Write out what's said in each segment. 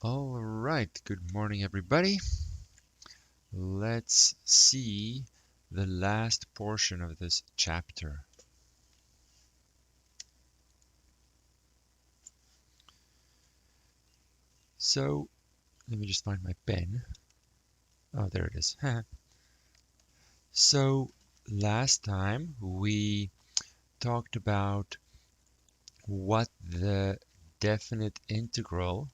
All right, good morning, everybody. Let's see the last portion of this chapter. So, let me just find my pen. Oh, there it is. So, last time we talked about what the definite integral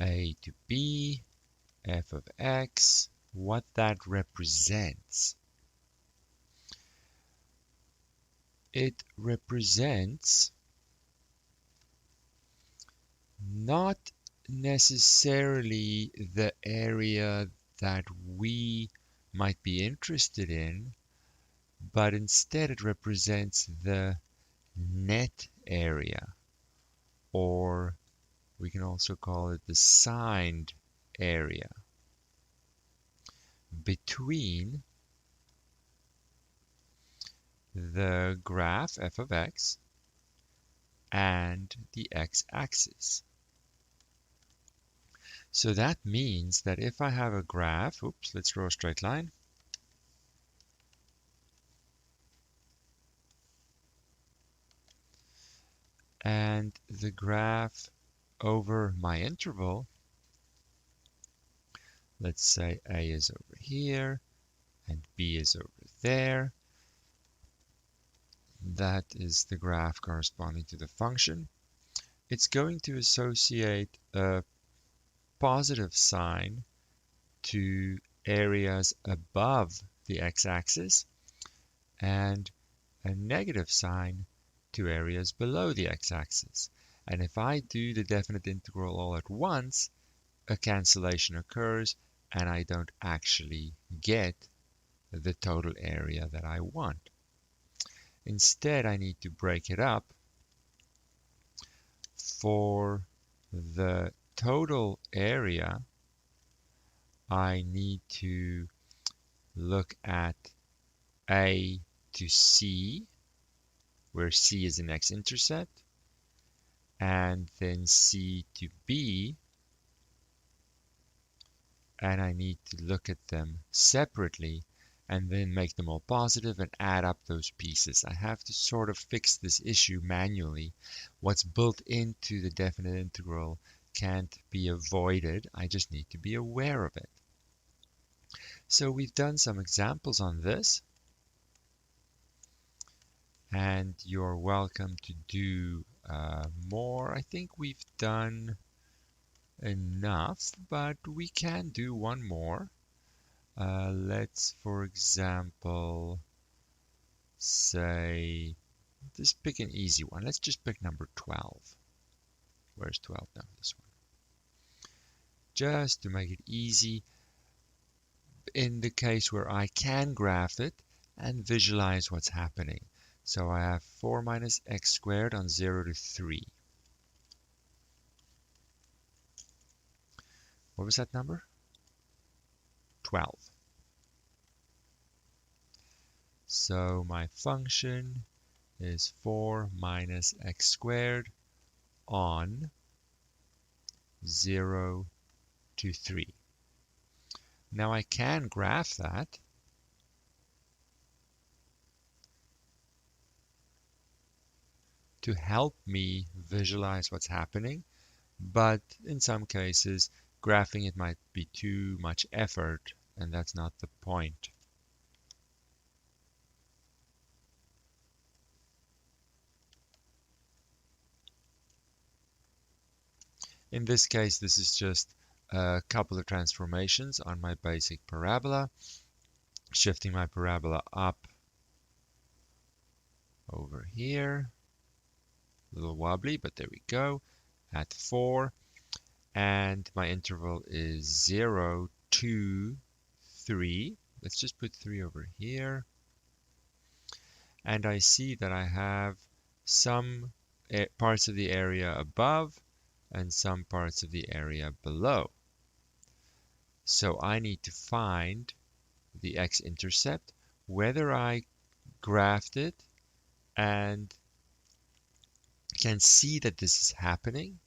a to b f of x, what that represents. It represents not necessarily the area that we might be interested in, but instead it represents the net area, or we can also call it the signed area between the graph f of x and the x-axis. So that means that if I have a graph, let's draw a straight line. And the graph over my interval, let's say A is over here and B is over there. That is the graph corresponding to the function. It's going to associate a positive sign to areas above the x-axis and a negative sign to areas below the x-axis. And if I do the definite integral all at once, a cancellation occurs and I don't actually get the total area that I want. Instead, I need to break it up. For the total area, I need to look at A to C, where C is an X intercept, and then C to B, and I need to look at them separately and then make them all positive and add up those pieces. I have to sort of fix this issue manually. What's built into the definite integral can't be avoided. I just need to be aware of it. So we've done some examples on this, and you're welcome to do more. I think we've done enough, but we can do one more. Let's, for example, say, just pick an easy one. Let's just pick number 12. Where's 12 now? This one. Just to make it easy, in the case where I can graph it and visualize what's happening. So I have 4 minus x squared on 0 to 3. What was that number? 12. So my function is 4 minus x squared on 0 to 3. Now I can graph that. To help me visualize what's happening, but in some cases, graphing it might be too much effort, and that's not the point. In this case, this is just a couple of transformations on my basic parabola, shifting my parabola up over here. A little wobbly, but there we go, at 4. And my interval is 0 to 3. Let's just put 3 over here. And I see that I have some parts of the area above and some parts of the area below. So I need to find the X intercept, whether I graphed it and can see that this is happening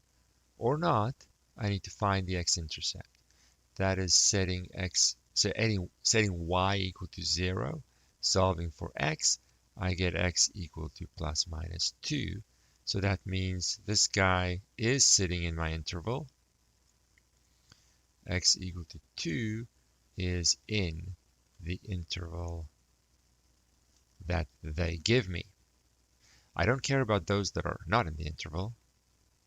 or not, I need to find the x-intercept. That is setting y equal to 0, solving for x, I get x equal to plus minus 2. So that means this guy is sitting in my interval. X equal to 2 is in the interval that they give me. I don't care about those that are not in the interval.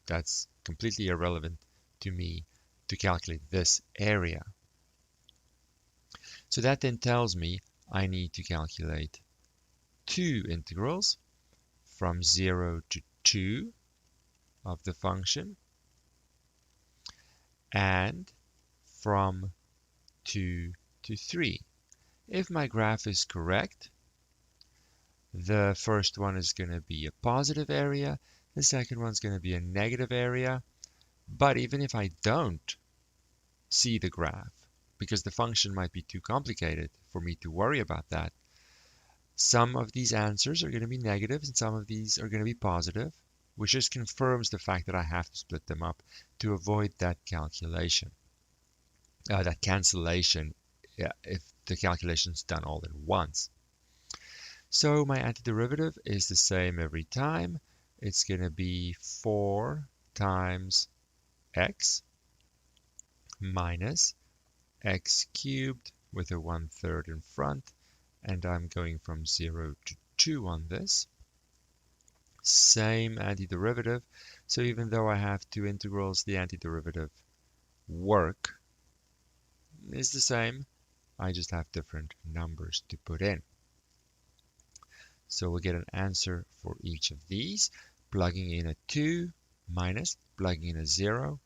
That's completely irrelevant to me to calculate this area. So that then tells me I need to calculate two integrals from 0 to 2 of the function and from 2 to 3. If my graph is correct, the first one is going to be a positive area, the second one's going to be a negative area. But even if I don't see the graph, because the function might be too complicated for me to worry about that, some of these answers are going to be negative and some of these are going to be positive, which just confirms the fact that I have to split them up to avoid that calculation, that cancellation, if the calculation is done all at once. So my antiderivative is the same every time. It's going to be 4 times x minus x cubed with a 1/3 in front, and I'm going from 0 to 2 on this. Same antiderivative, so even though I have two integrals, the antiderivative work is the same. I just have different numbers to put in. So we'll get an answer for each of these, plugging in a 2 minus plugging in a 0.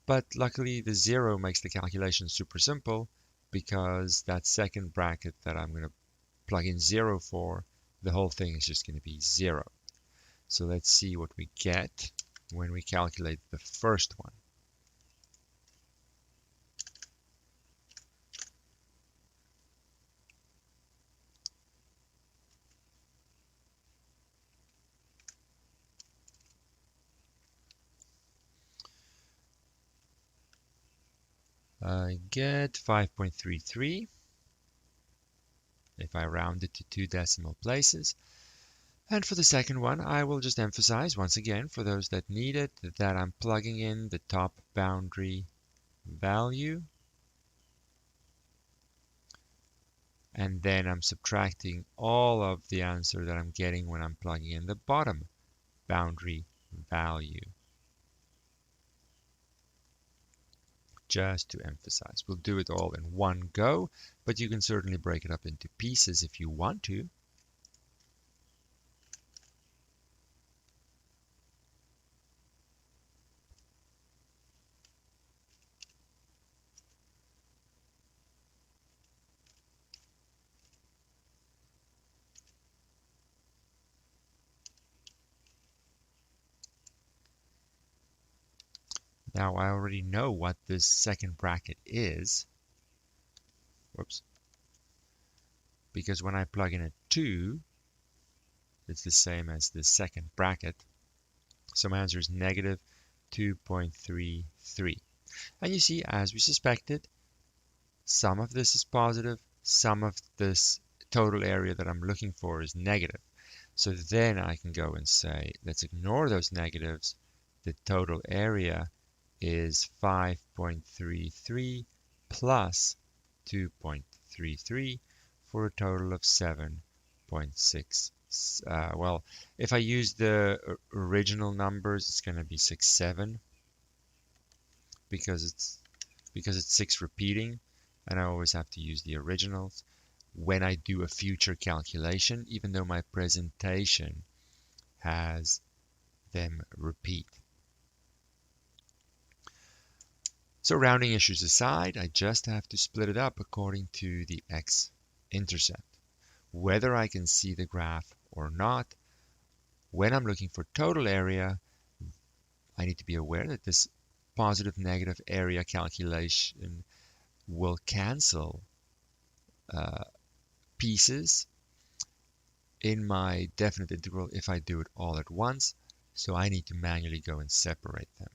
But luckily the 0 makes the calculation super simple, because that second bracket that I'm going to plug in 0 for, the whole thing is just going to be 0. So let's see what we get when we calculate the first one. I get 5.33 if I round it to 2 decimal places. And for the second one, I will just emphasize once again, for those that need it, that I'm plugging in the top boundary value, and then I'm subtracting all of the answer that I'm getting when I'm plugging in the bottom boundary value. Just to emphasize. We'll do it all in one go, but you can certainly break it up into pieces if you want to. Now I already know what this second bracket is. Whoops. Because when I plug in a 2, it's the same as the second bracket. So my answer is negative 2.33. And you see, as we suspected, some of this is positive, some of this total area that I'm looking for is negative. So then I can go and say, let's ignore those negatives. The total area is 5.33 plus 2.33 for a total of 7.6. Well, if I use the original numbers, it's going to be 6.7 because it's 6 repeating, and I always have to use the originals when I do a future calculation, even though my presentation has them repeat. So rounding issues aside, I just have to split it up according to the x-intercept. Whether I can see the graph or not, when I'm looking for total area, I need to be aware that this positive-negative area calculation will cancel pieces in my definite integral if I do it all at once. So I need to manually go and separate them.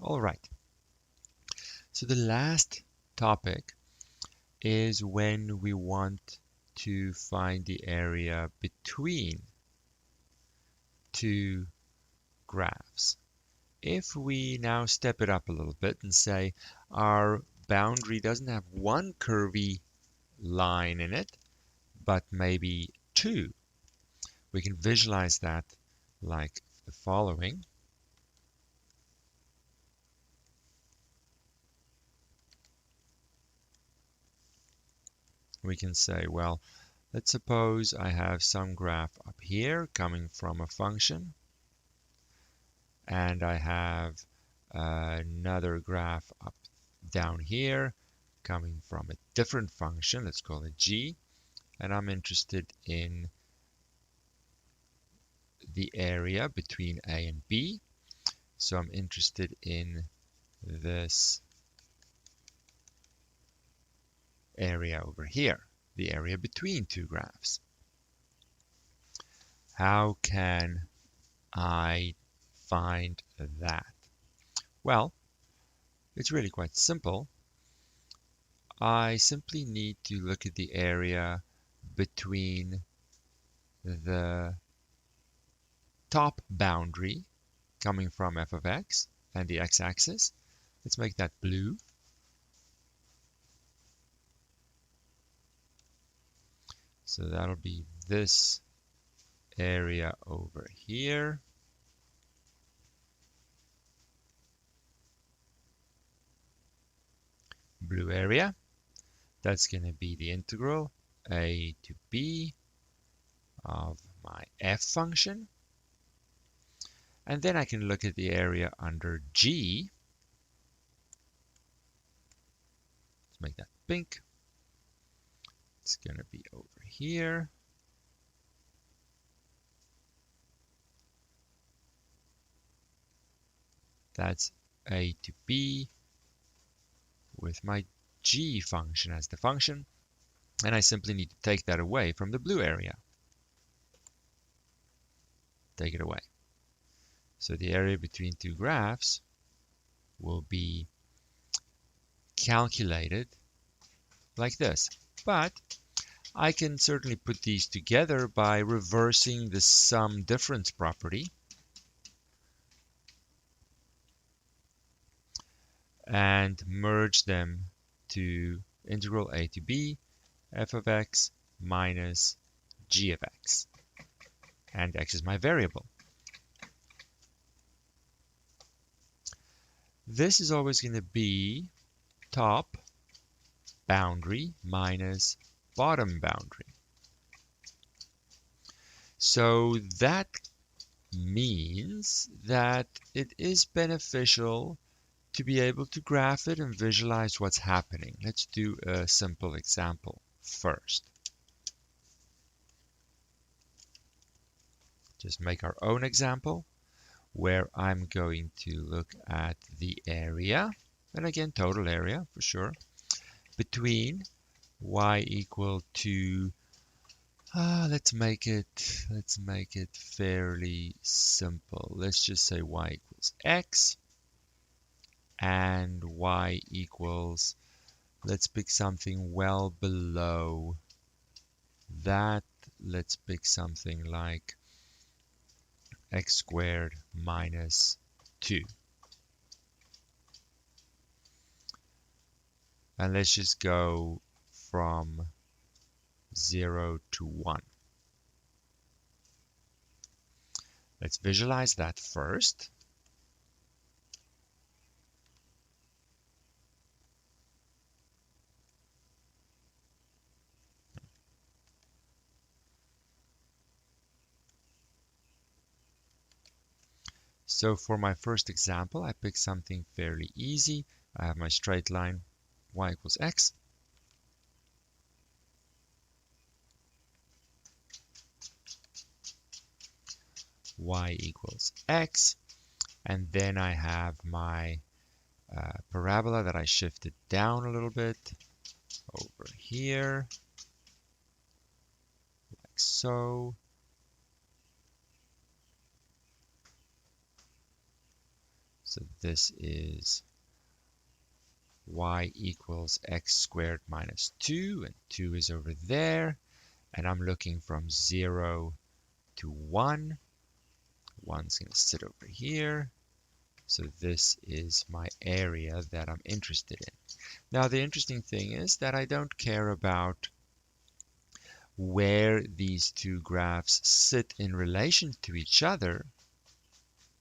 All right. So the last topic is when we want to find the area between two graphs. If we now step it up a little bit and say our boundary doesn't have one curvy line in it, but maybe two, we can visualize that like the following. We can say, well, let's suppose I have some graph up here coming from a function, and I have another graph up down here coming from a different function. Let's call it g, and I'm interested in the area between a and b. So I'm interested in this area over here, the area between two graphs. How can I find that? Well, it's really quite simple. I simply need to look at the area between the top boundary coming from f of x and the x-axis. Let's make that blue. So that'll be this area over here. Blue area. That's going to be the integral a to b of my f function. And then I can look at the area under g. Let's make that pink. It's going to be over here. That's a to b with my g function as the function. And I simply need to take that away from the blue area. Take it away. So the area between two graphs will be calculated like this. But I can certainly put these together by reversing the sum difference property and merge them to integral a to b f of x minus g of x. And x is my variable. This is always going to be top boundary minus bottom boundary. So that means that it is beneficial to be able to graph it and visualize what's happening. Let's do a simple example first. Just make our own example where I'm going to look at the area, and again total area for sure, between y equal to let's make it fairly simple. Let's just say y equals x and y equals, let's pick something well below that. Let's pick something like x squared minus 2. And let's just go from 0 to 1. Let's visualize that first. So for my first example, I picked something fairly easy. I have my straight line y equals x. Y equals x. And then I have my parabola that I shifted down a little bit over here, like so. So this is y equals x squared minus 2, and 2 is over there. And I'm looking from 0 to 1. 1's going to sit over here. So this is my area that I'm interested in. Now the interesting thing is that I don't care about where these two graphs sit in relation to each other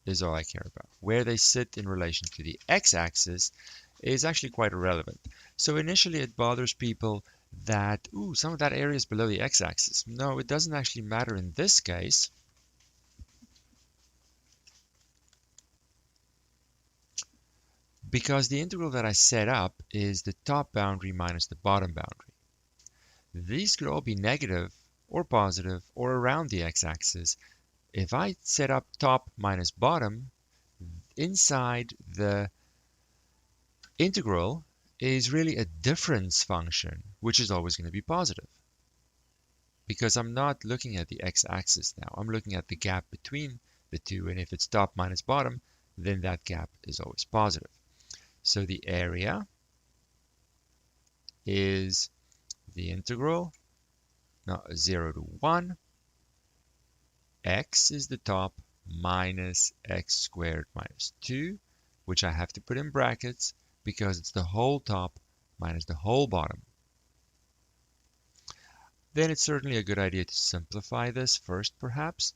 is all I care about. Where they sit in relation to the x-axis is actually quite irrelevant. So initially it bothers people that, ooh, some of that area is below the x-axis. No, it doesn't actually matter in this case. Because the integral that I set up is the top boundary minus the bottom boundary. These could all be negative or positive or around the x-axis. If I set up top minus bottom, inside the integral is really a difference function, which is always going to be positive. Because I'm not looking at the x-axis now. I'm looking at the gap between the two, and if it's top minus bottom, then that gap is always positive. So the area is the integral, 0 to 1. X is the top minus x squared minus 2, which I have to put in brackets because it's the whole top minus the whole bottom. Then it's certainly a good idea to simplify this first, perhaps.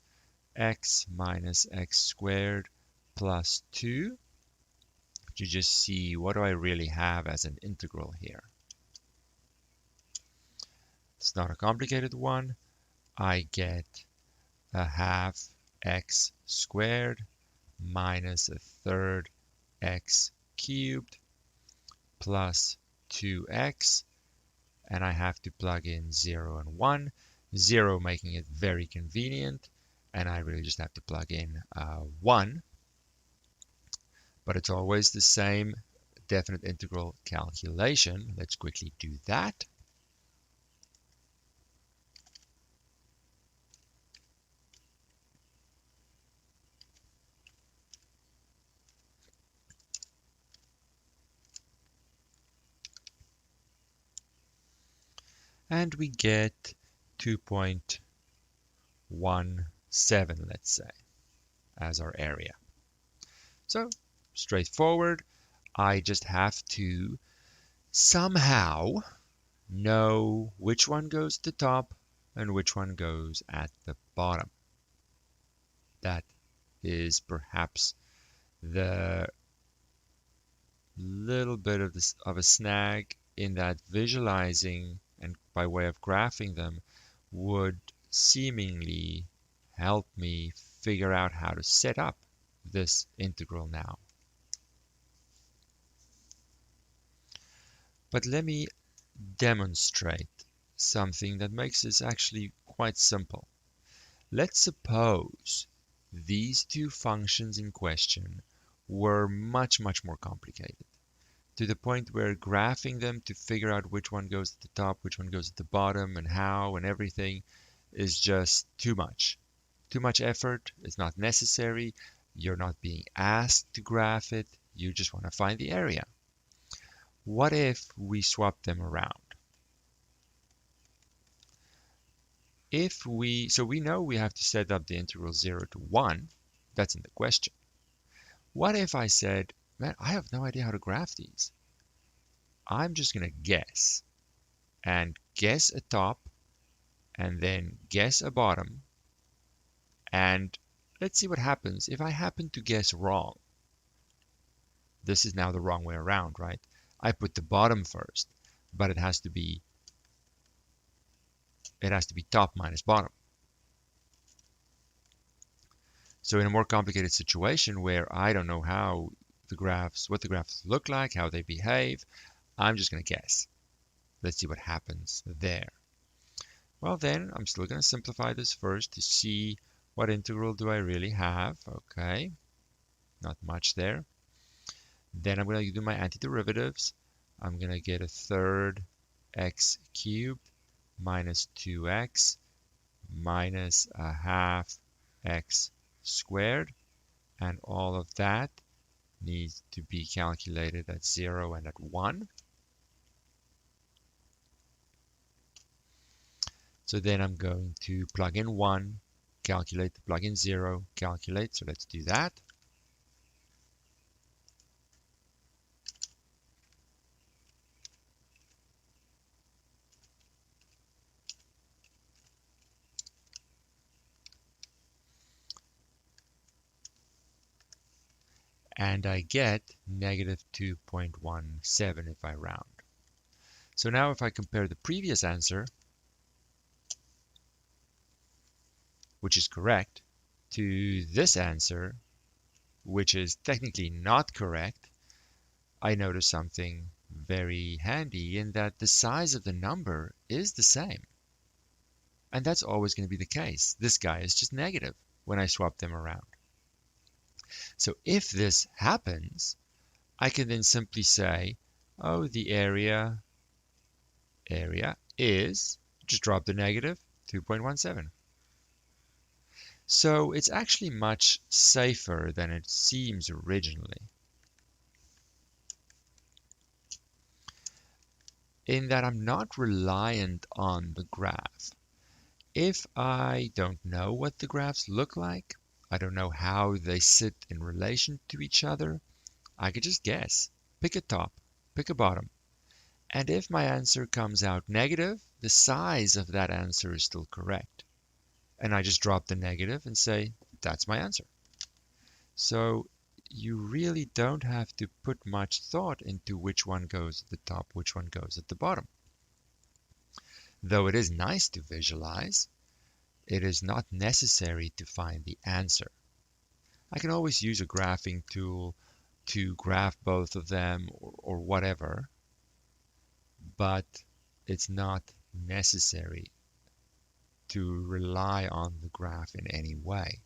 X minus x squared plus 2. To just see what do I really have as an integral here. It's not a complicated one. I get a half x squared minus a third x cubed plus 2x, and I have to plug in 0 and 1, 0 making it very convenient, and I really just have to plug in 1. But it's always the same definite integral calculation. Let's quickly do that. And we get 2.17, let's say, as our area. So straightforward. I just have to somehow know which one goes at the top and which one goes at the bottom. That is perhaps the little bit of a snag in that visualizing and by way of graphing them would seemingly help me figure out how to set up this integral now. But let me demonstrate something that makes this actually quite simple. Let's suppose these two functions in question were much more complicated, to the point where graphing them to figure out which one goes at the top, which one goes at the bottom, and how, and everything is just too much. Too much effort. It's not necessary. You're not being asked to graph it. You just want to find the area. What if we swap them around? So we know we have to set up the integral 0 to 1. That's in the question. What if I said, man, I have no idea how to graph these. I'm just going to guess. And guess a top, and then guess a bottom. And let's see what happens if I happen to guess wrong. This is now the wrong way around, right? I put the bottom first, but it has to be top minus bottom. So in a more complicated situation where I don't know how what the graphs look like, how they behave, I'm just going to guess. Let's see what happens there. Well, then I'm still going to simplify this first to see what integral do I really have. Okay, not much there. Then I'm going to do my antiderivatives. I'm going to get a third x cubed minus 2x minus a half x squared. And all of that needs to be calculated at 0 and at 1. So then I'm going to plug in 1, calculate, plug in 0, calculate. So let's do that. And I get negative 2.17 if I round. So now if I compare the previous answer, which is correct, to this answer, which is technically not correct, I notice something very handy in that the size of the number is the same. And that's always going to be the case. This guy is just negative when I swap them around. So if this happens, I can then simply say, oh, the area is, just drop the negative, 2.17. So it's actually much safer than it seems originally, in that I'm not reliant on the graph. If I don't know what the graphs look like, I don't know how they sit in relation to each other, I could just guess. Pick a top, pick a bottom. And if my answer comes out negative, the size of that answer is still correct. And I just drop the negative and say, that's my answer. So you really don't have to put much thought into which one goes at the top, which one goes at the bottom. Though it is nice to visualize, it is not necessary to find the answer. I can always use a graphing tool to graph both of them or whatever, but it's not necessary to rely on the graph in any way.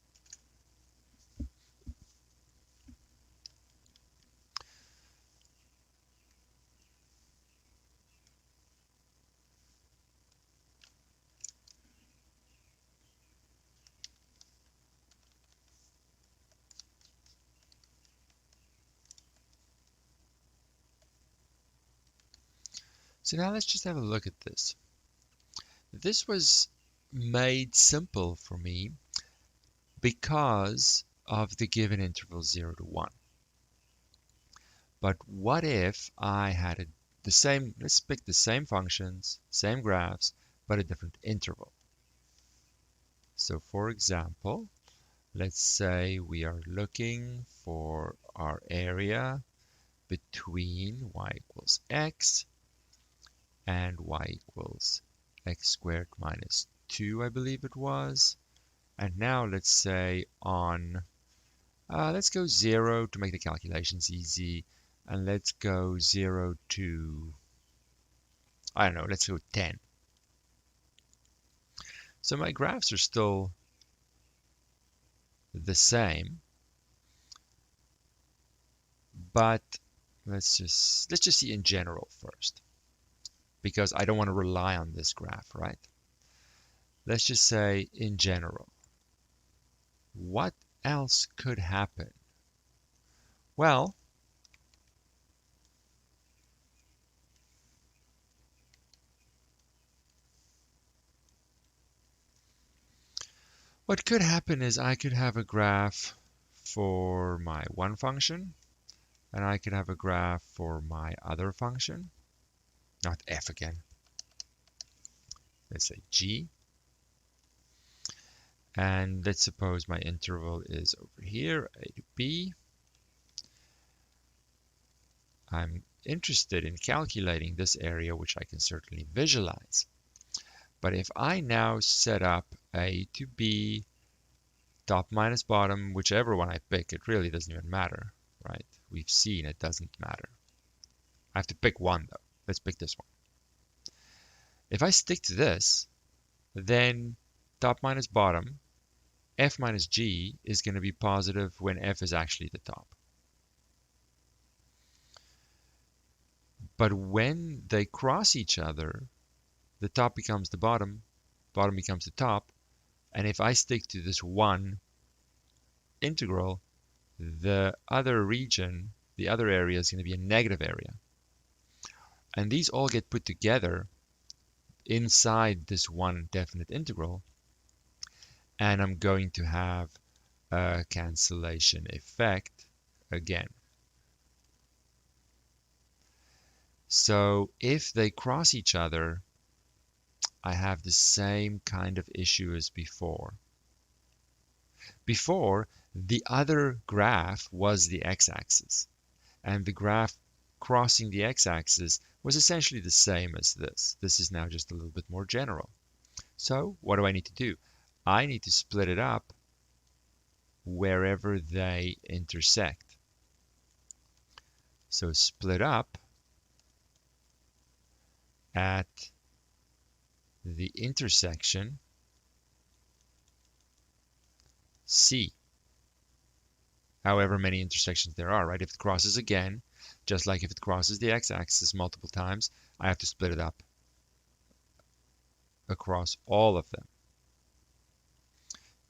So now let's just have a look at this. This was made simple for me because of the given interval 0 to 1. But what if I had the same, let's pick the same functions, same graphs, but a different interval. So for example, let's say we are looking for our area between y equals x and y equals x squared minus 2, I believe it was. And now let's say on, let's go 0 to make the calculations easy. And let's go 0 to, I don't know, let's go 10. So my graphs are still the same, but let's just see in general first, because I don't want to rely on this graph, right? Let's just say in general. What else could happen? Well, what could happen is I could have a graph for my one function, and I could have a graph for my other function, not f again. Let's say g. And let's suppose my interval is over here, a to b. I'm interested in calculating this area, which I can certainly visualize. But if I now set up a to b, top minus bottom, whichever one I pick, it really doesn't even matter, right? We've seen it doesn't matter. I have to pick one though. Let's pick this one. If I stick to this, then top minus bottom, f minus g is going to be positive when f is actually the top. But when they cross each other, the top becomes the bottom, bottom becomes the top, and if I stick to this one integral, the other region, the other area is going to be a negative area. And these all get put together inside this one definite integral, and I'm going to have a cancellation effect again. So if they cross each other, I have the same kind of issue as before. Before, the other graph was the x-axis, and the graph crossing the x-axis was essentially the same as this. This is now just a little bit more general. So what do I need to do? I need to split it up wherever they intersect. So split up at the intersection C. However many intersections there are, right? If it crosses again, just like if it crosses the x-axis multiple times, I have to split it up across all of them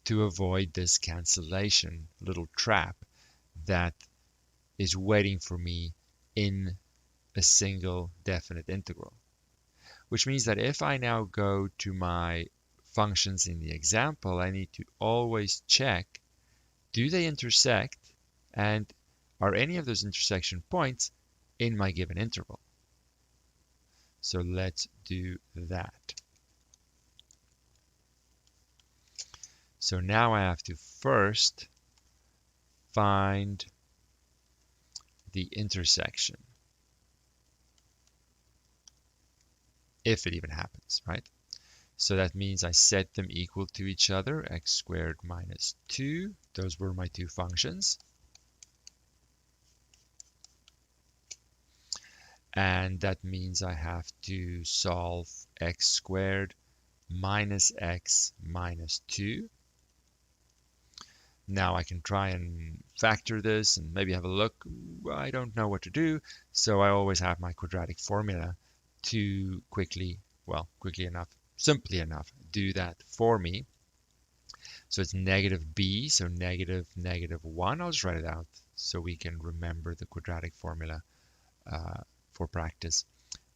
to avoid this cancellation little trap that is waiting for me in a single definite integral. Which means that if I now go to my functions in the example, I need to always check, do they intersect, and are any of those intersection points in my given interval? So let's do that. So now I have to first find the intersection, if it even happens, right? So that means I set them equal to each other, x squared minus 2. Those were my two functions. And that means I have to solve x squared minus x minus 2. Now I can try and factor this and maybe have a look. I don't know what to do, so I always have my quadratic formula to simply enough, do that for me. So it's negative b, so negative 1. I'll just write it out so we can remember the quadratic formula for practice.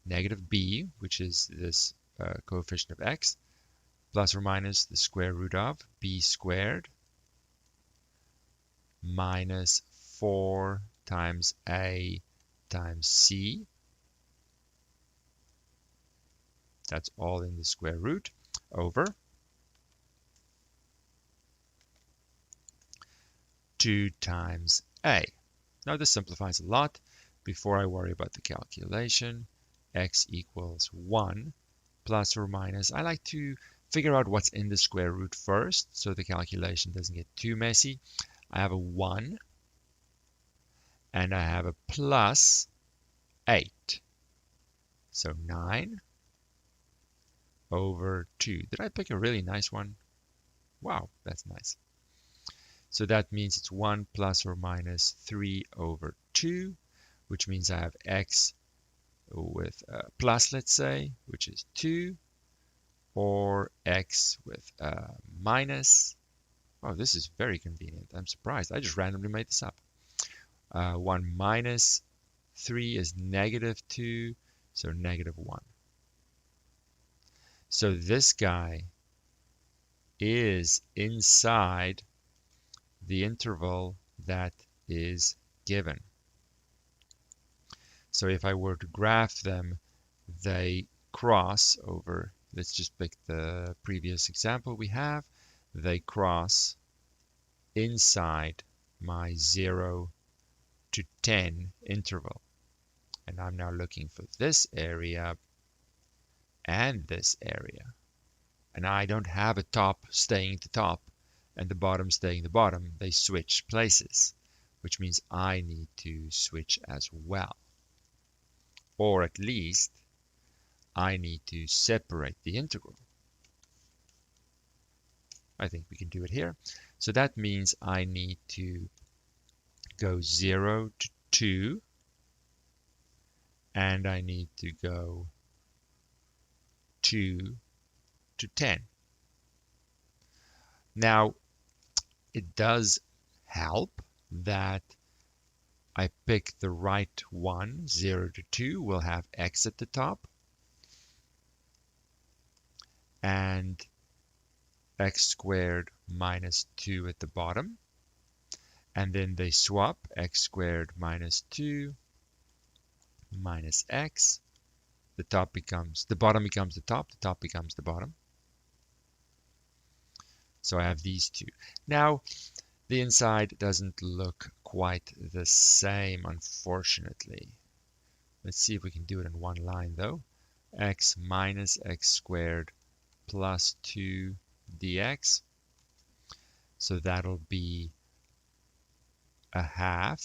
Negative b, which is this coefficient of x, plus or minus the square root of b squared minus 4 times a times c. That's all in the square root over 2 times a. Now this simplifies a lot. Before I worry about the calculation, x equals 1 plus or minus. I like to figure out what's in the square root first so the calculation doesn't get too messy. I have a 1 and I have a plus 8. So 9 over 2. Did I pick a really nice one? Wow, that's nice. So that means it's 1 plus or minus 3 over 2, which means I have x with plus, let's say, which is 2, or x with minus. Oh, this is very convenient. I'm surprised. I just randomly made this up. 1 minus 3 is negative 2, so negative 1. So this guy is inside the interval that is given. So if I were to graph them, they cross over, let's just pick the previous example we have, they cross inside my 0 to 10 interval. And I'm now looking for this area and this area. And I don't have a top staying at the top and the bottom staying at the bottom. They switch places, which means I need to switch as well. or at least I need to separate the integral. I think we can do it here. So that means I need to go 0 to 2, and I need to go 2 to 10. Now, it does help that I pick the right one. 0 to 2 will have x at the top, and x squared minus 2 at the bottom. And then they swap, x squared minus 2 minus x. The bottom becomes the top becomes the bottom. So I have these two. Now, the inside doesn't look quite the same, unfortunately. Let's see if we can do it in one line, though. X minus x squared plus 2 dx. So that'll be a half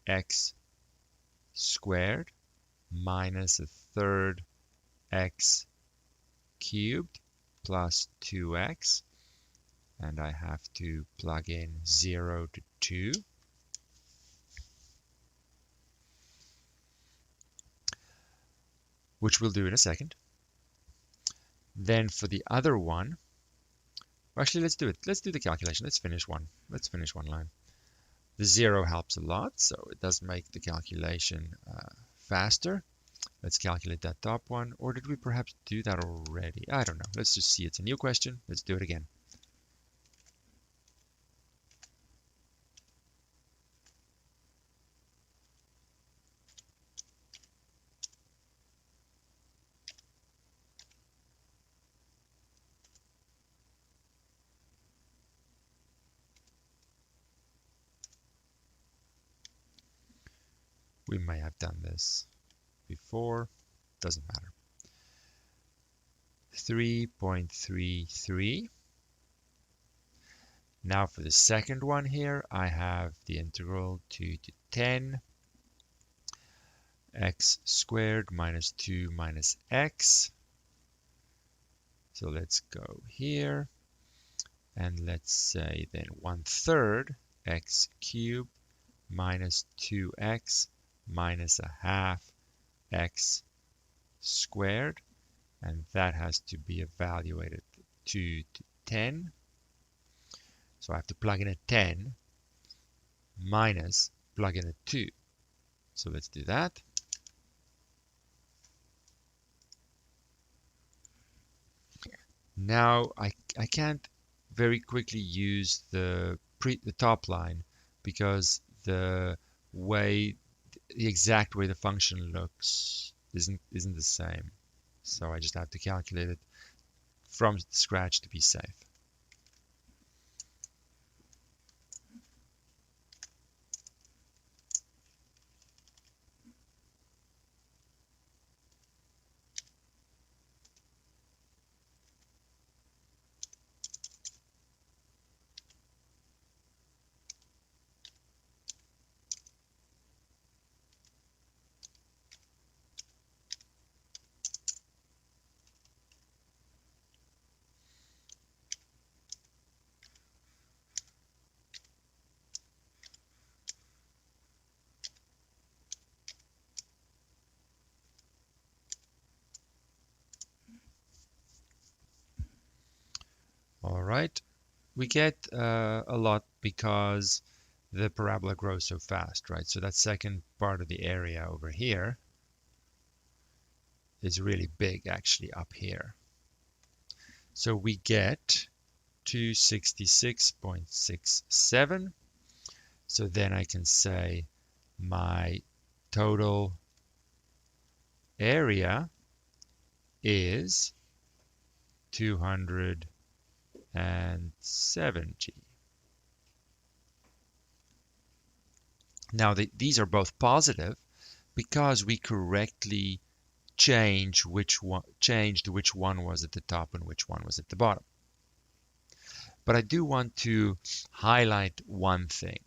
x squared minus a third x cubed plus 2x. And I have to plug in 0 to 2. Which we'll do in a second. Then for the other one, actually let's do it. Let's do the calculation. Let's finish one line. The 0 helps a lot, so it does make the calculation faster. Let's calculate that top one. Or did we perhaps do that already? I don't know. Let's just see. It's a new question. Let's do it again. We may have done this before, doesn't matter. 3.33. Now for the second one here, I have the integral 2 to 10 x squared minus 2 minus x. So let's go here, and let's say then 1/3 x cubed minus 2x minus a half x squared, and that has to be evaluated 2 to 10. So I have to plug in a 10 minus plug in a 2. So let's do that. Now I can't very quickly use the top line because the exact way the function looks isn't the same. So I just have to calculate it from scratch to be safe. All right, we get a lot because the parabola grows so fast, right? So that second part of the area over here is really big, actually, up here. So we get 266.67. So then I can say my total area is 270. Now these are both positive because we correctly changed which one was at the top and which one was at the bottom. But I do want to highlight one thing.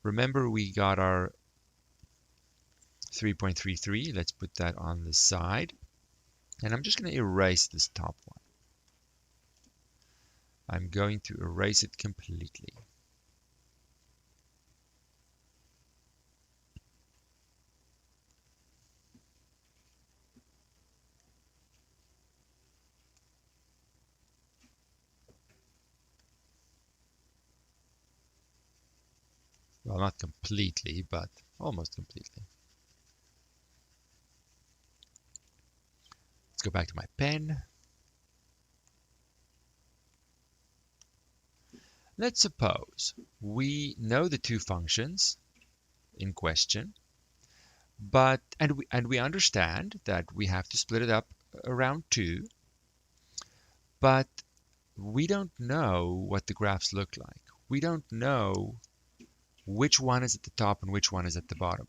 Remember, we got our 3.33. Let's put that on the side. And I'm just going to erase this top one. I'm going to erase it completely. Well, not completely, but almost completely. Let's go back to my pen. Let's suppose we know the two functions in question, but and we understand that we have to split it up around 2, but we don't know what the graphs look like. We don't know which one is at the top and which one is at the bottom.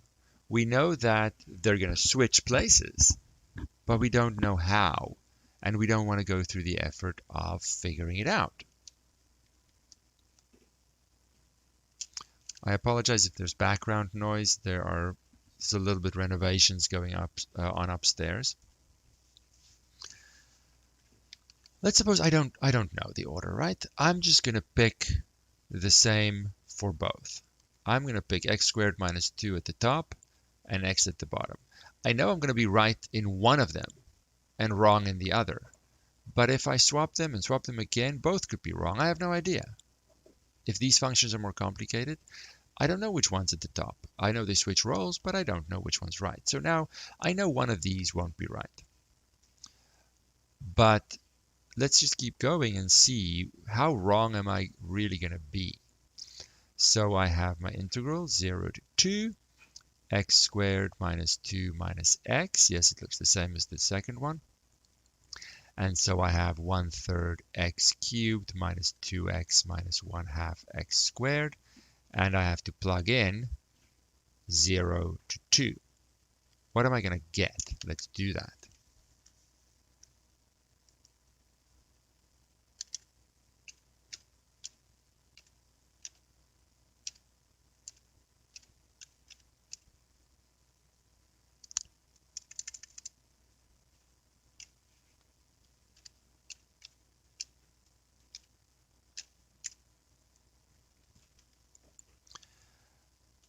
We know that they're going to switch places, but we don't know how, and we don't want to go through the effort of figuring it out. I apologize if there's background noise. There's a little bit renovations going on upstairs. Let's suppose I don't know the order, right? I'm just going to pick the same for both. I'm going to pick x squared minus 2 at the top and x at the bottom. I know I'm going to be right in one of them and wrong in the other. But if I swap them and swap them again, both could be wrong. I have no idea. If these functions are more complicated, I don't know which one's at the top. I know they switch roles, but I don't know which one's right. So now I know one of these won't be right. But let's just keep going and see how wrong am I really going to be. So I have my integral 0 to 2, x squared minus 2 minus x. Yes, it looks the same as the second one. And so I have 1/3 x cubed minus 2x minus 1/2 x squared. And I have to plug in 0 to 2. What am I going to get? Let's do that.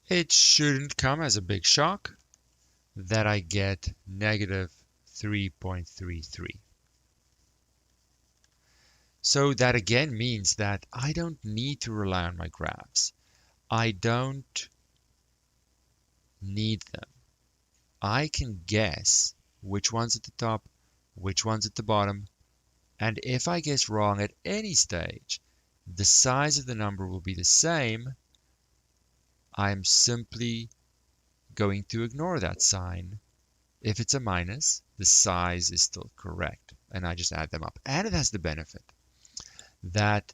It shouldn't come as a big shock that I get negative 3.33. So that again means that I don't need to rely on my graphs. I don't need them. I can guess which one's at the top, which one's at the bottom, and if I guess wrong at any stage, the size of the number will be the same. I'm simply going to ignore that sign. If it's a minus, the size is still correct, and I just add them up. And it has the benefit that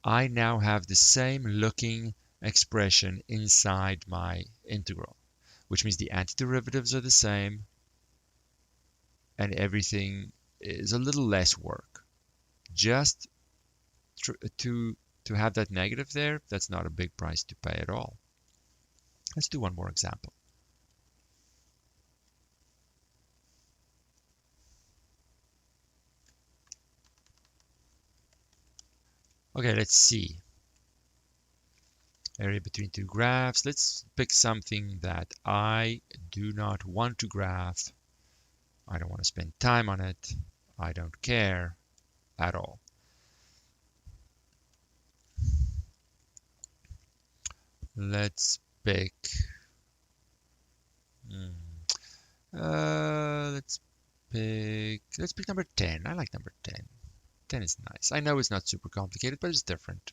I now have the same looking expression inside my integral, which means the antiderivatives are the same, and everything is a little less work. Just to have that negative there, that's not a big price to pay at all. Let's do one more example. Okay, let's see. Area between two graphs. Let's pick something that I do not want to graph. I don't want to spend time on it. I don't care at all. Let's pick let's pick number 10. I like number 10. 10 is nice. I know it's not super complicated, but it's different.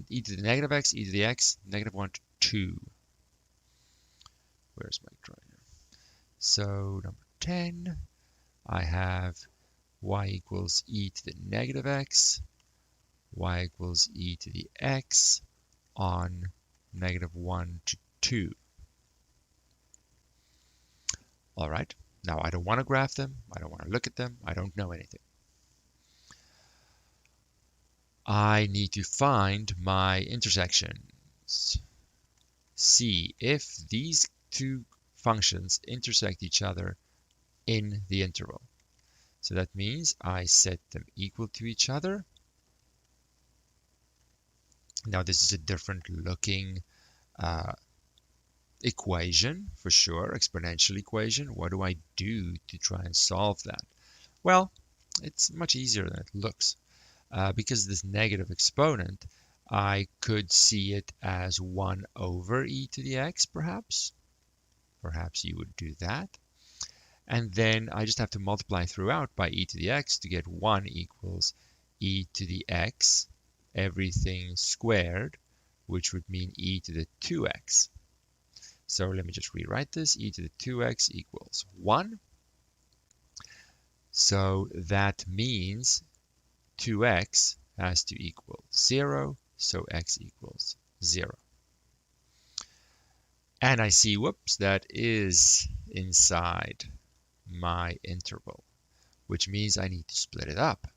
E to the negative x, e to the x, negative 1 to 2. Where's my drawing? So number 10, I have y equals e to the negative x, y equals e to the x on negative 1 to 2. All right, now I don't want to graph them. I don't want to look at them. I don't know anything. I need to find my intersections. See if these two functions intersect each other in the interval. So that means I set them equal to each other. Now this is a different looking equation for sure, exponential equation. What do I do to try and solve that? Well, it's much easier than it looks. Because this negative exponent, I could see it as 1 over e to the x, perhaps. Perhaps you would do that. And then I just have to multiply throughout by e to the x to get 1 equals e to the x, everything squared, which would mean e to the 2x. So let me just rewrite this. E to the 2x equals 1. So that means 2x has to equal 0, so x equals 0. And I see, whoops, that is inside my interval, which means I need to split it up.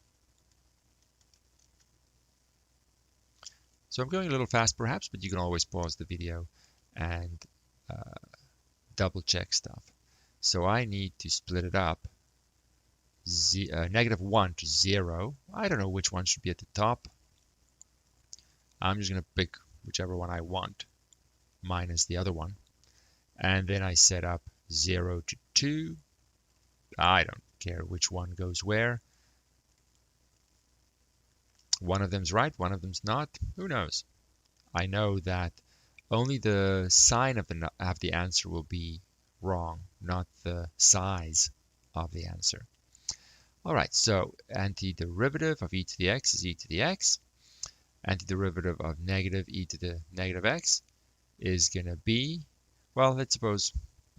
So I'm going a little fast perhaps, but you can always pause the video and double check stuff. So I need to split it up. -1 to 0. I don't know which one should be at the top. I'm just going to pick whichever one I want, minus the other one. And then I set up 0 to 2. I don't care which one goes where. One of them's right, one of them's not. Who knows? I know that only the sign of the answer will be wrong, not the size of the answer. All right, so antiderivative of e to the x is e to the x. Antiderivative of negative e to the negative x is going to be, well, let's suppose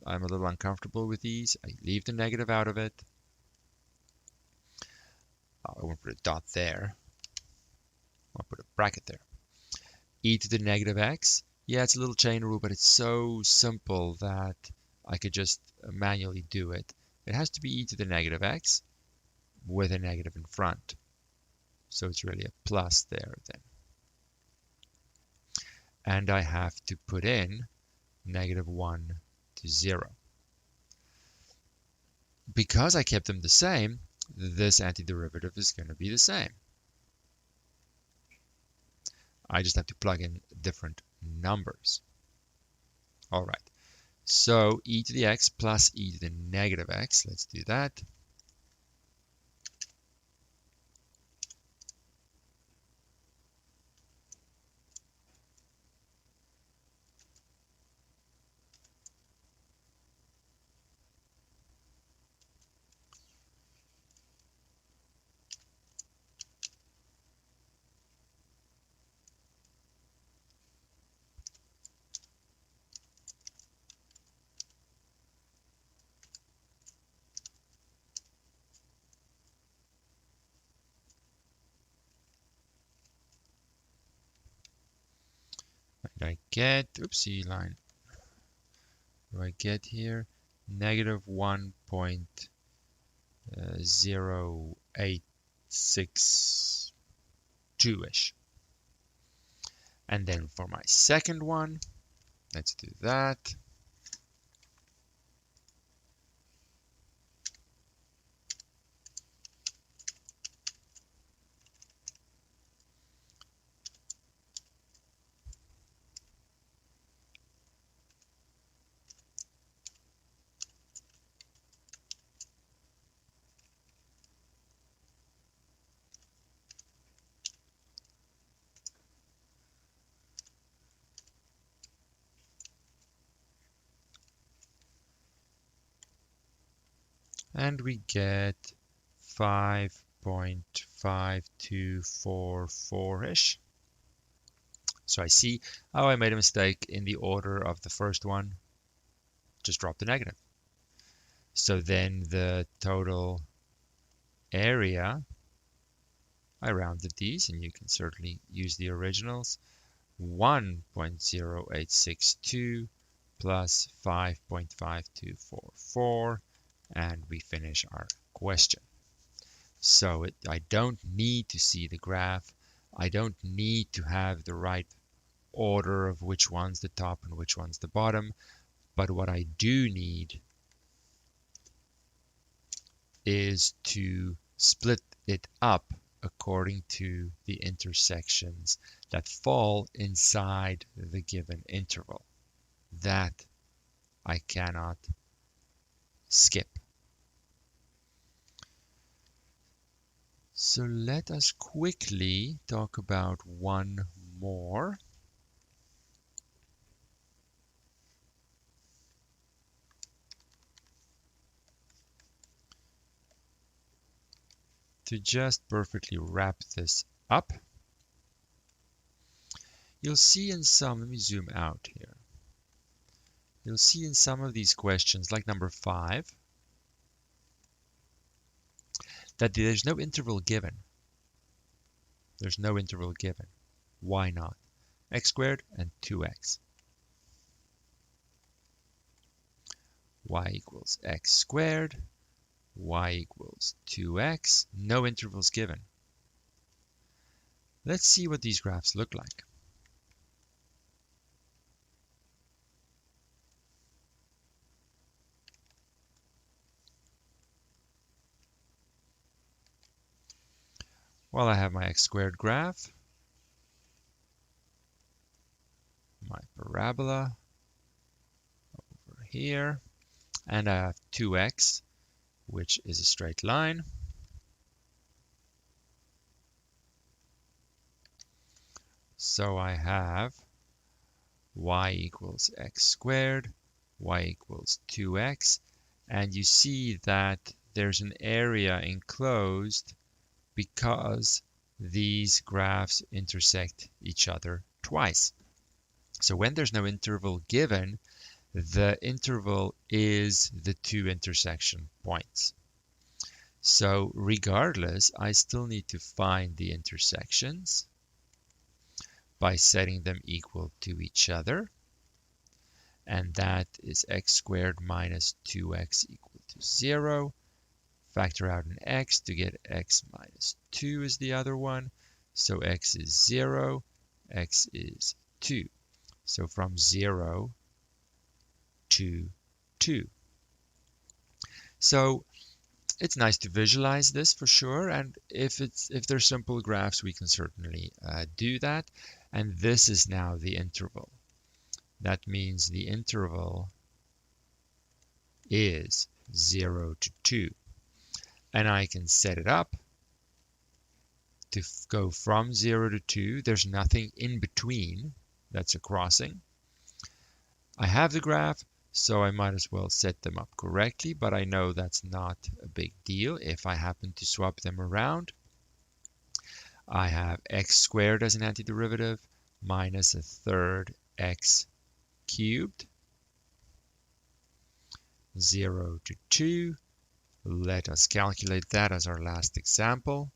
I'm a little uncomfortable with these. I leave the negative out of it. I won't put a dot there. I'll put a bracket there. E to the negative x. Yeah, it's a little chain rule, but it's so simple that I could just manually do it. It has to be e to the negative x with a negative in front. So it's really a plus there then. And I have to put in -1 to 0. Because I kept them the same, this antiderivative is going to be the same. I just have to plug in different numbers. All right. So e to the x plus e to the negative x. Let's do that. I get, oopsie line, what do I get here? -1.0862-ish. And then for my second one, let's do that. And we get 5.5244-ish. So I see, oh, I made a mistake in the order of the first one. Just drop the negative. So then the total area, I rounded these, and you can certainly use the originals, 1.0862 plus 5.5244. And we finish our question. So I don't need to see the graph. I don't need to have the right order of which one's the top and which one's the bottom. But what I do need is to split it up according to the intersections that fall inside the given interval. That I cannot skip. So let us quickly talk about one more. To just perfectly wrap this up, you'll see in some, let me zoom out here. You'll see in some of these questions, like number 5, that there's no interval given. There's no interval given. Why not? X squared and 2x. Y equals x squared. Y equals 2x. No intervals given. Let's see what these graphs look like. Well, I have my x squared graph, my parabola over here, and I have 2x, which is a straight line. So I have y equals x squared, y equals 2x, and you see that there's an area enclosed because these graphs intersect each other twice. So when there's no interval given, the interval is the two intersection points. So regardless, I still need to find the intersections by setting them equal to each other. And that is x squared minus 2x equal to 0. Factor out an x to get x minus 2 is the other one. So x is 0, x is 2. So from 0 to 2. So it's nice to visualize this for sure, and if they're simple graphs, we can certainly do that. And this is now the interval. That means the interval is 0 to 2. And I can set it up to go from 0 to 2. There's nothing in between. That's a crossing. I have the graph, so I might as well set them up correctly, but I know that's not a big deal if I happen to swap them around. I have x squared as an antiderivative minus a third x cubed. 0 to 2. Let us calculate that as our last example.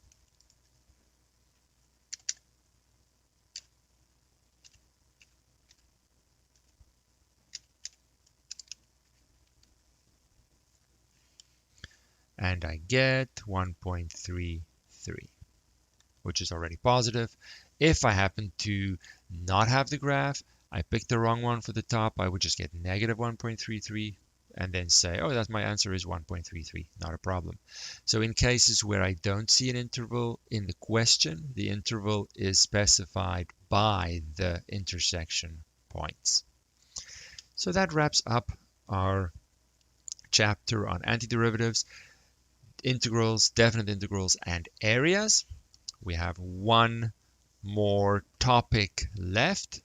And I get 1.33, which is already positive. If I happen to not have the graph, I picked the wrong one for the top, I would just get negative 1.33 and then say, oh, that's my answer is 1.33, not a problem. So in cases where I don't see an interval in the question, the interval is specified by the intersection points. So that wraps up our chapter on antiderivatives, integrals, definite integrals, and areas. We have one more topic left,